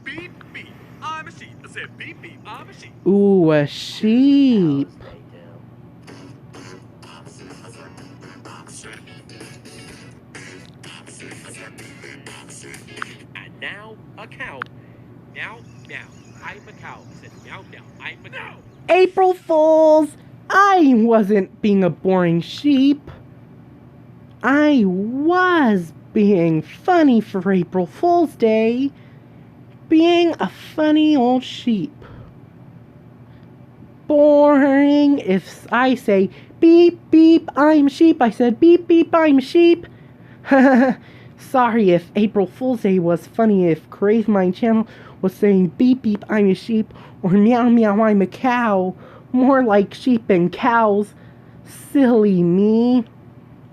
Beep, beep. I'm a sheep. I said beep, beep. I'm a sheep. Ooh, a sheep. And now a cow. Meow, meow. I'm a cow. Said meow, meow. I'm a cow. April Fools! I wasn't being a boring sheep. I was being funny for April Fool's Day. Being a funny old sheep. Boring. If I say beep beep, I'm a sheep, I said beep beep, I'm a sheep. Sorry if April Fool's Day was funny if Crave My Channel was saying beep beep, I'm a sheep, or meow meow, I'm a cow. More like sheep and cows. Silly me.